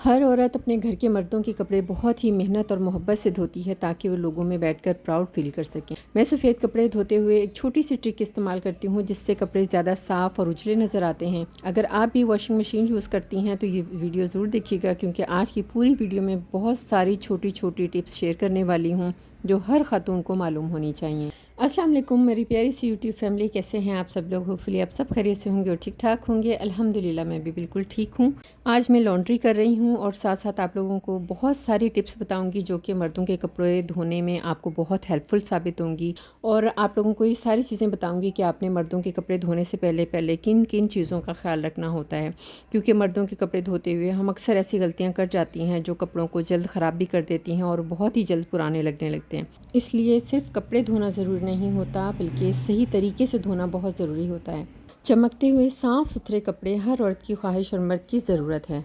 हर औरत अपने घर के मर्दों के कपड़े बहुत ही मेहनत और मोहब्बत से धोती है ताकि वो लोगों में बैठकर प्राउड फील कर सकें। मैं सफ़ेद कपड़े धोते हुए एक छोटी सी ट्रिक इस्तेमाल करती हूँ जिससे कपड़े ज़्यादा साफ़ और उजले नज़र आते हैं। अगर आप भी वॉशिंग मशीन यूज़ करती हैं तो ये वीडियो ज़रूर देखिएगा, क्योंकि आज की पूरी वीडियो में बहुत सारी छोटी छोटी टिप्स शेयर करने वाली हूँ जो हर खातून को मालूम होनी चाहिए। अस्सलाम वालेकुम मेरी प्यारी सी यूट्यूब फैमिली, कैसे हैं आप सब लोग? होपफुली आप सब खैरियत से होंगे और ठीक ठाक होंगे। अल्हम्दुलिल्लाह मैं भी बिल्कुल ठीक हूँ। आज मैं लॉन्ड्री कर रही हूँ और साथ साथ आप लोगों को बहुत सारी टिप्स बताऊंगी जो कि मर्दों के कपड़े धोने में आपको बहुत हेल्पफुल साबित होंगी। और आप लोगों को ये सारी चीज़ें बताऊंगी कि आपने मर्दों के कपड़े धोने से पहले पहले किन किन चीज़ों का ख्याल रखना होता है, क्योंकि मर्दों के कपड़े धोते हुए हम अक्सर ऐसी गलतियाँ कर जाती हैं जो कपड़ों को जल्द ख़राब भी कर देती हैं और बहुत ही जल्द पुराने लगने लगते हैं। इसलिए सिर्फ कपड़े धोना ज़रूरी नहीं होता, बल्कि सही तरीके से धोना बहुत ज़रूरी होता है। चमकते हुए साफ़ सुथरे कपड़े हर औरत की ख्वाहिश और मर्द की ज़रूरत है।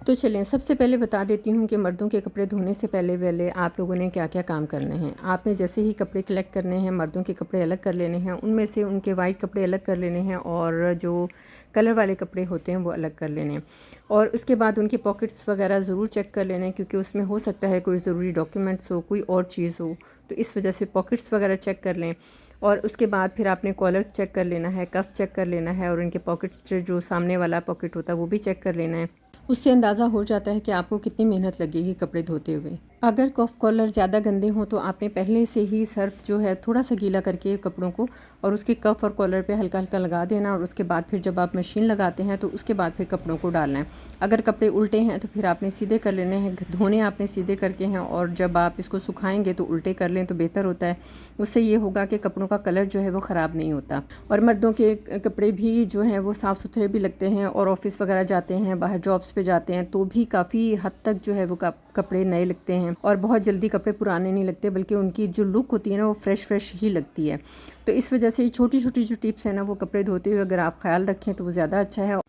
तो चलें, सबसे पहले बता देती हूँ कि मर्दों के कपड़े धोने से पहले पहले आप लोगों ने क्या क्या काम करने हैं। आपने जैसे ही कपड़े कलेक्ट करने हैं, मर्दों के कपड़े अलग कर लेने हैं, उनमें से उनके वाइट कपड़े अलग कर लेने हैं और जो कलर वाले कपड़े होते हैं वो अलग कर लेने हैं। और उसके बाद उनके पॉकेट्स वगैरह ज़रूर चेक कर लेने हैं, क्योंकि उसमें हो सकता है कोई ज़रूरी डॉक्यूमेंट्स हो, कोई और चीज़ हो, तो इस वजह से पॉकेट्स वगैरह चेक कर लें। और उसके बाद फिर आपने कॉलर चेक कर लेना है, कफ चेक कर लेना है और इनके पॉकेट जो सामने वाला पॉकेट होता है वो भी चेक कर लेना है। उससे अंदाज़ा हो जाता है कि आपको कितनी मेहनत लगेगी कपड़े धोते हुए। अगर कफ कॉलर ज़्यादा गंदे हों तो आपने पहले से ही सर्फ जो है थोड़ा सा गीला करके कपड़ों को और उसके कफ और कॉलर पे हल्का हल्का लगा देना, और उसके बाद फिर जब आप मशीन लगाते हैं तो उसके बाद फिर कपड़ों को डालना है। अगर कपड़े उल्टे हैं तो फिर आपने सीधे कर लेने हैं, धोने आपने सीधे करके हैं, और जब आप इसको सुखाएंगे तो उल्टे कर लें तो बेहतर होता है। उससे ये होगा कि कपड़ों का कलर जो है वो ख़राब नहीं होता। और मर्दों के कपड़े भी जो हैं वो साफ़ सुथरे भी लगते हैं, और ऑफिस वगैरह जाते हैं, बाहर जॉब्स पे जाते हैं तो भी काफ़ी हद तक जो है वो कपड़े नए लगते हैं और बहुत जल्दी कपड़े पुराने नहीं लगते, बल्कि उनकी जो लुक होती है ना वो फ्रेश ही लगती है। तो इस वजह से छोटी छोटी जो टिप्स हैं ना वो कपड़े धोते हुए अगर आप ख्याल रखें तो वो ज़्यादा अच्छा है।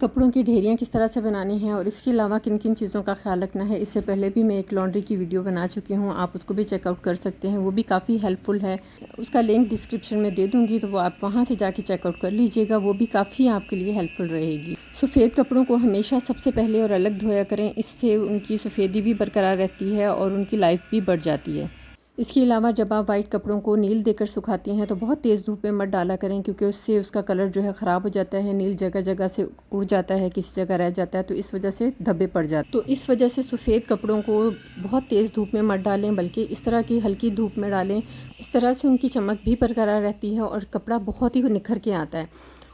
कपड़ों की ढेरियाँ किस तरह से बनानी है और इसके अलावा किन किन चीज़ों का ख्याल रखना है, इससे पहले भी मैं एक लॉन्ड्री की वीडियो बना चुकी हूँ, आप उसको भी चेकआउट कर सकते हैं, वो भी काफ़ी हेल्पफुल है। उसका लिंक डिस्क्रिप्शन में दे दूँगी, तो वो आप वहाँ से जाके चेकआउट कर लीजिएगा, वो भी काफ़ी आपके लिए हेल्पफुल रहेगी। सफ़ेद कपड़ों को हमेशा सबसे पहले और अलग धोया करें, इससे उनकी सफ़ेदी भी बरकरार रहती है और उनकी लाइफ भी बढ़ जाती है। इसके अलावा जब आप वाइट कपड़ों को नील देकर सुखाती हैं तो बहुत तेज़ धूप में मत डाला करें, क्योंकि उससे उसका कलर जो है ख़राब हो जाता है। नील जगह जगह से उड़ जाता है, किसी जगह रह जाता है, तो इस वजह से धब्बे पड़ जाते हैं। तो इस वजह से सफ़ेद कपड़ों को बहुत तेज़ धूप में मत डालें, बल्कि इस तरह की हल्की धूप में डालें। इस तरह से उनकी चमक भी बरकरार रहती है और कपड़ा बहुत ही निखर के आता है।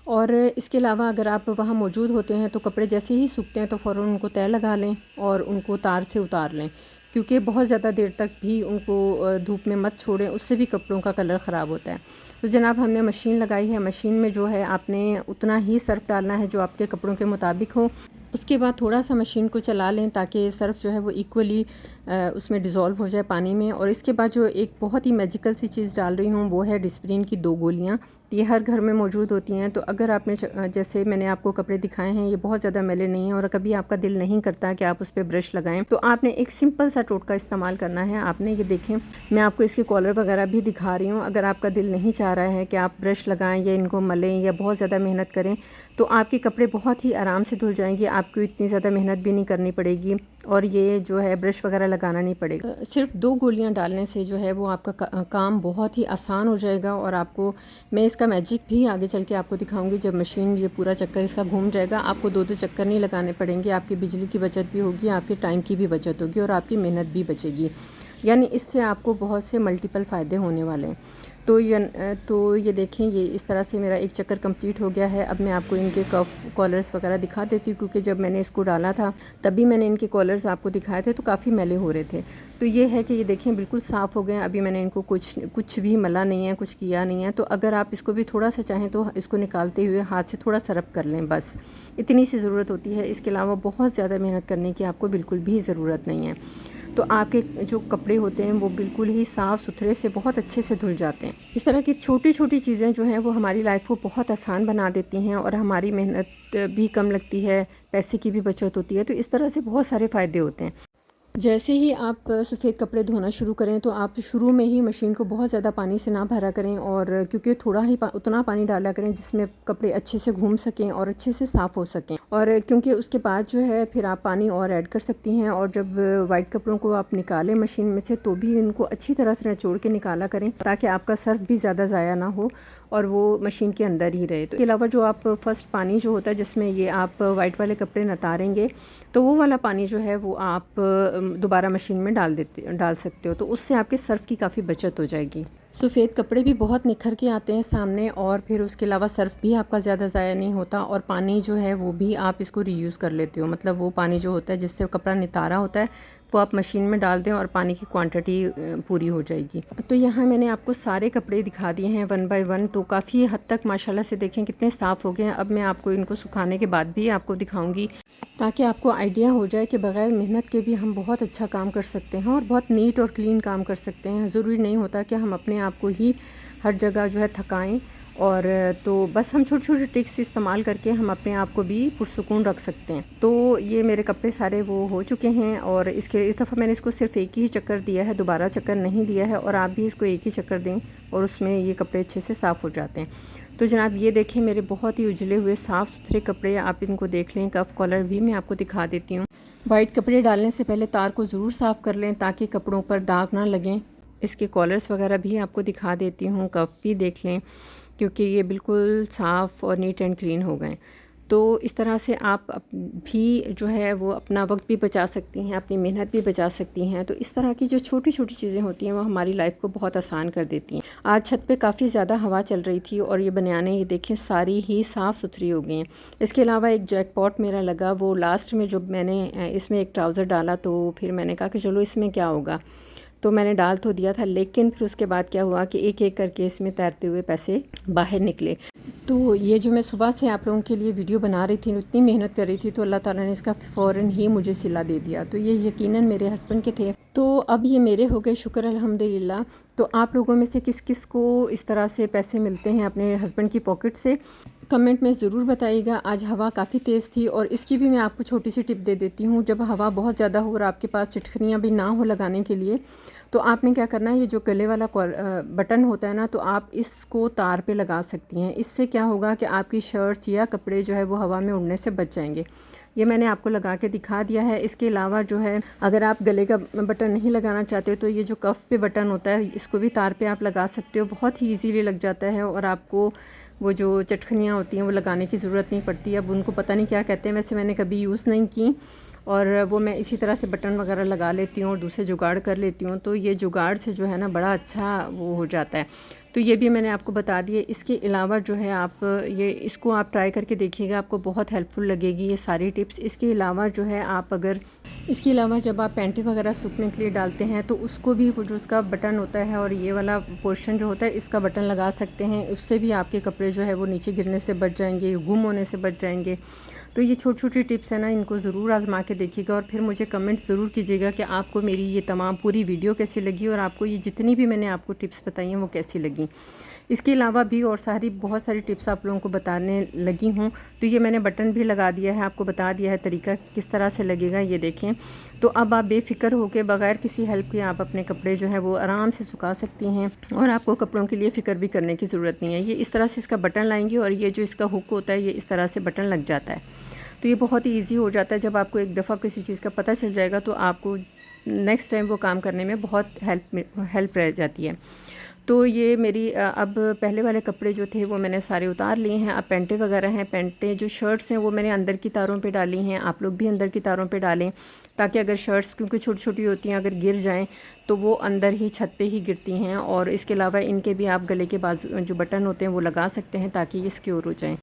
और इसके अलावा अगर आप वहाँ मौजूद होते हैं तो कपड़े जैसे ही सूखते हैं तो फ़ौरन उनको तय लगा लें और उनको तार से उतार लें, क्योंकि बहुत ज़्यादा देर तक भी उनको धूप में मत छोड़ें, उससे भी कपड़ों का कलर ख़राब होता है। तो जनाब, हमने मशीन लगाई है, मशीन में जो है आपने उतना ही सर्फ डालना है जो आपके कपड़ों के मुताबिक हो। उसके बाद थोड़ा सा मशीन को चला लें ताकि सर्फ जो है वो इक्वली उसमें डिज़ोल्व हो जाए पानी में। और इसके बाद जो एक बहुत ही मैजिकल सी चीज़ डाल रही हूँ वो है डिस्प्रिन की 2 गोलियाँ। ये हर घर में मौजूद होती हैं। तो अगर आपने जैसे मैंने आपको कपड़े दिखाए हैं, ये बहुत ज़्यादा मैले नहीं हैं और कभी आपका दिल नहीं करता कि आप उस पर ब्रश लगाएं, तो आपने एक सिंपल सा टोटका इस्तेमाल करना है। आपने ये देखें, मैं आपको इसके कॉलर वगैरह भी दिखा रही हूँ। अगर आपका दिल नहीं चाह रहा है कि आप ब्रश लगाएं या इनको मलें या बहुत ज़्यादा मेहनत करें, तो आपके कपड़े बहुत ही आराम से धुल जाएंगे, आपको इतनी ज़्यादा मेहनत भी नहीं करनी पड़ेगी और ये जो है ब्रश वगैरह लगाना नहीं पड़ेगा। सिर्फ 2 गोलियां डालने से जो है वो आपका काम बहुत ही आसान हो जाएगा। और आपको मैं इसका मैजिक भी आगे चल के आपको दिखाऊंगी। जब मशीन ये पूरा चक्कर इसका घूम जाएगा, आपको 2-2 चक्कर नहीं लगाने पड़ेंगे, आपकी बिजली की बचत भी होगी, आपके टाइम की भी बचत होगी और आपकी मेहनत भी बचेगी। यानी इससे आपको बहुत से मल्टीपल फ़ायदे होने वाले हैं। तो ये देखें, ये इस तरह से मेरा एक चक्कर कंप्लीट हो गया है। अब मैं आपको इनके कफ कॉलर्स वगैरह दिखा देती हूँ, क्योंकि जब मैंने इसको डाला था तभी मैंने इनके कॉलर्स आपको दिखाए थे तो काफ़ी मैले हो रहे थे। तो ये है कि ये देखें बिल्कुल साफ़ हो गए हैं। अभी मैंने इनको कुछ भी मला नहीं है, कुछ किया नहीं है। तो अगर आप इसको भी थोड़ा सा चाहें तो इसको निकालते हुए हाथ से थोड़ा सा रब कर लें, बस इतनी सी ज़रूरत होती है। इसके अलावा बहुत ज़्यादा मेहनत करने की आपको बिल्कुल भी ज़रूरत नहीं है। तो आपके जो कपड़े होते हैं वो बिल्कुल ही साफ़ सुथरे से बहुत अच्छे से धुल जाते हैं। इस तरह की छोटी छोटी चीज़ें जो हैं वो हमारी लाइफ को बहुत आसान बना देती हैं और हमारी मेहनत भी कम लगती है, पैसे की भी बचत होती है। तो इस तरह से बहुत सारे फ़ायदे होते हैं। जैसे ही आप सफ़ेद कपड़े धोना शुरू करें तो आप शुरू में ही मशीन को बहुत ज़्यादा पानी से ना भरा करें, और क्योंकि थोड़ा ही उतना पानी डाला करें जिसमें कपड़े अच्छे से घूम सकें और अच्छे से साफ़ हो सकें। और क्योंकि उसके बाद जो है फिर आप पानी और ऐड कर सकती हैं, और जब वाइट कपड़ों को आप निकालें मशीन में से तो भी इनको अच्छी तरह से निचोड़ के निकाला करें, ताकि आपका सर्फ भी ज़्यादा ज़ाया ना हो और वो मशीन के अंदर ही रहे। तो इसके अलावा जो आप फर्स्ट पानी जो होता है जिसमें ये आप वाइट वाले कपड़े नतारेंगे, तो वो वाला पानी जो है वो आप दोबारा मशीन में डाल सकते हो, तो उससे आपके सर्फ की काफ़ी बचत हो जाएगी। सफ़ेद कपड़े भी बहुत निखर के आते हैं सामने, और फिर उसके अलावा सर्फ भी आपका ज़्यादा ज़ाया नहीं होता, और पानी जो है वो भी आप इसको रीयूज़ कर लेते हो। मतलब वो पानी जो होता है जिससे कपड़ा नितारा होता है वो आप मशीन में डाल दें और पानी की क्वांटिटी पूरी हो जाएगी। तो यहाँ मैंने आपको सारे कपड़े दिखा दिए हैं 1 बाय 1, तो काफ़ी हद तक माशाल्लाह से देखें कितने साफ़ हो गए हैं। अब मैं आपको इनको सुखाने के बाद भी आपको दिखाऊंगी, ताकि आपको आइडिया हो जाए कि बग़ैर मेहनत के भी हम बहुत अच्छा काम कर सकते हैं और बहुत नीट और क्लीन काम कर सकते हैं। ज़रूरी नहीं होता कि हम अपने आप को ही हर जगह जो है थकाएं, और तो बस हम छोटे छोटे ट्रिक्स इस्तेमाल करके हम अपने आप को भी पुरसुकून रख सकते हैं। तो ये मेरे कपड़े सारे वो हो चुके हैं, और इस दफ़ा मैंने इसको सिर्फ एक ही चक्कर दिया है, दोबारा चक्कर नहीं दिया है, और आप भी इसको एक ही चक्कर दें और उसमें ये कपड़े अच्छे से साफ़ हो जाते हैं। तो जनाब ये देखें मेरे बहुत ही उजले हुए साफ़ सुथरे कपड़े, आप इनको देख लें। कफ कॉलर भी मैं आपको दिखा देती हूँ। वाइट कपड़े डालने से पहले तार को ज़रूर साफ़ कर लें ताकि कपड़ों पर दाग ना लगें। इसके कॉलर्स वगैरह भी आपको दिखा देती हूँ, कफ भी देख लें, क्योंकि ये बिल्कुल साफ़ और नीट एंड क्लीन हो गए। तो इस तरह से आप भी जो है वो अपना वक्त भी बचा सकती हैं, अपनी मेहनत भी बचा सकती हैं। तो इस तरह की जो छोटी छोटी चीज़ें होती हैं वो हमारी लाइफ को बहुत आसान कर देती हैं। आज छत पे काफ़ी ज़्यादा हवा चल रही थी, और ये बनियानें ये देखें सारी ही साफ़ सुथरी हो गई हैं। इसके अलावा एक जैकपॉट मेरा लगा, वो लास्ट में जब मैंने इसमें एक ट्राउज़र डाला तो फिर मैंने कहा कि चलो इसमें क्या होगा, तो मैंने डाल तो दिया था, लेकिन फिर उसके बाद क्या हुआ कि एक एक करके इसमें तैरते हुए पैसे बाहर निकले। तो ये जो मैं सुबह से आप लोगों के लिए वीडियो बना रही थी, इतनी मेहनत कर रही थी, तो अल्लाह ताला ने इसका फ़ौरन ही मुझे सिला दे दिया। तो ये यकीनन मेरे हस्बैंड के थे, तो अब ये मेरे हो गए, शुक्र अल्हम्दुलिल्लाह। तो आप लोगों में से किस किस को इस तरह से पैसे मिलते हैं अपने हस्बैंड की पॉकेट से, कमेंट में ज़रूर बताइएगा। आज हवा काफ़ी तेज़ थी, और इसकी भी मैं आपको छोटी सी टिप दे देती हूँ। जब हवा बहुत ज़्यादा हो और आपके पास चिटखनियाँ भी ना हो लगाने के लिए, तो आपने क्या करना है, ये जो गले वाला बटन होता है ना, तो आप इसको तार पे लगा सकती हैं। इससे क्या होगा कि आपकी शर्ट्स या कपड़े जो है वो हवा में उड़ने से बच जाएंगे। ये मैंने आपको लगा के दिखा दिया है। इसके अलावा जो है, अगर आप गले का बटन नहीं लगाना चाहते हो तो ये जो कफ़ पे बटन होता है इसको भी तार पे आप लगा सकते हो, बहुत ही ईजीली लग जाता है, और आपको वो जो चटखनियाँ होती हैं वो लगाने की ज़रूरत नहीं पड़ती। अब उनको पता नहीं क्या कहते हैं, वैसे मैंने कभी यूज़ नहीं की, और वो मैं इसी तरह से बटन वगैरह लगा लेती हूँ और दूसरे जुगाड़ कर लेती हूँ। तो ये जुगाड़ से जो है ना बड़ा अच्छा वो हो जाता है। तो ये भी मैंने आपको बता दिए। इसके अलावा जो है आप इसको आप ट्राई करके देखिएगा, आपको बहुत हेल्पफुल लगेगी ये सारी टिप्स। इसके अलावा जो है आप इसके अलावा जब आप पैंटें वगैरह सूखने के लिए डालते हैं तो उसको भी वो जो उसका बटन होता है और ये वाला पोर्शन जो होता है इसका बटन लगा सकते हैं। उससे भी आपके कपड़े जो है वो नीचे गिरने से बच जाएंगे, गुम होने से बच जाएंगे। तो ये छोटी छोटी टिप्स है ना, इनको ज़रूर आजमा के देखिएगा, और फिर मुझे कमेंट ज़रूर कीजिएगा कि आपको मेरी ये तमाम पूरी वीडियो कैसी लगी, और आपको ये जितनी भी मैंने आपको टिप्स बताई हैं वो कैसी लगी। इसके अलावा भी और बहुत सारी टिप्स आप लोगों को बताने लगी हूँ। तो ये मैंने बटन भी लगा दिया है, आपको बता दिया है तरीका किस तरह से लगेगा, ये देखें। तो अब आप बेफ़िक्र होकर बग़ैर किसी हेल्प के आप अपने कपड़े जो है वो आराम से सुखा सकती हैं, और आपको कपड़ों के लिए फ़िक्र भी करने की ज़रूरत नहीं है। ये इस तरह से इसका बटन लाएंगे, और ये जो इसका हुक होता है ये इस तरह से बटन लग जाता है। तो ये बहुत ही ईजी हो जाता है। जब आपको एक दफ़ा किसी चीज़ का पता चल जाएगा तो आपको नेक्स्ट टाइम वो काम करने में बहुत हेल्प रह जाती है। तो ये मेरी अब पहले वाले कपड़े जो थे वो मैंने सारे उतार लिए हैं। अब पेंटें वगैरह हैं, पेंटें जो शर्ट्स हैं वो मैंने अंदर की तारों पे डाली हैं। आप लोग भी अंदर की तारों पे डालें, ताकि अगर शर्ट्स क्योंकि छोटी छोटी होती हैं, अगर गिर जाएं तो वो अंदर ही छत पे ही गिरती हैं। और इसके अलावा इनके भी आप गले के बाजू जो बटन होते हैं वो लगा सकते हैं ताकि ये सिक्योर हो जाएँ।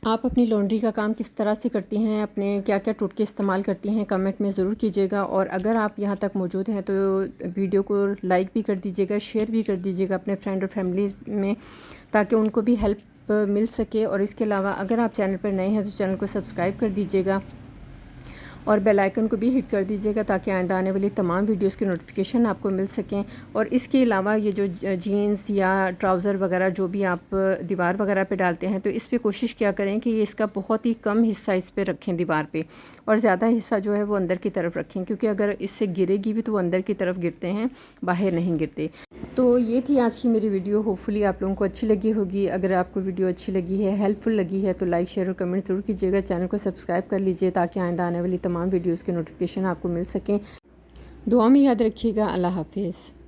आप अपनी लॉन्ड्री का काम किस तरह से करती हैं, अपने क्या क्या टोटके इस्तेमाल करती हैं, कमेंट में ज़रूर कीजिएगा। और अगर आप यहाँ तक मौजूद हैं तो वीडियो को लाइक भी कर दीजिएगा, शेयर भी कर दीजिएगा अपने फ्रेंड और फैमिली में, ताकि उनको भी हेल्प मिल सके। और इसके अलावा अगर आप चैनल पर नए हैं तो चैनल को सब्सक्राइब कर दीजिएगा। और बेल आइकन को भी हिट कर दीजिएगा ताकि आइंदा आने वाली तमाम वीडियोस की नोटिफिकेशन आपको मिल सकें। और इसके अलावा ये जो जीन्स या ट्राउज़र वगैरह जो भी आप दीवार वगैरह पे डालते हैं तो इस पे कोशिश क्या करें कि ये इसका बहुत ही कम हिस्सा इस पे रखें दीवार पे, और ज़्यादा हिस्सा जो है वो अंदर की तरफ रखें, क्योंकि अगर इससे गिरेगी भी तो वो अंदर की तरफ गिरते हैं, बाहर नहीं गिरते। तो ये थी आज की मेरी वीडियो। होपफुली आप लोगों को अच्छी लगी होगी। अगर आपको वीडियो अच्छी लगी है, हेल्पफुल लगी है, तो लाइक शेयर और कमेंट ज़रूर कीजिएगा। चैनल को सब्सक्राइब कर लीजिए ताकि आइंदा आने वाली तमाम वीडियोज़ के नोटिफिकेशन आपको मिल सकें। दुआ में याद रखिएगा। अल्लाह हाफिज़।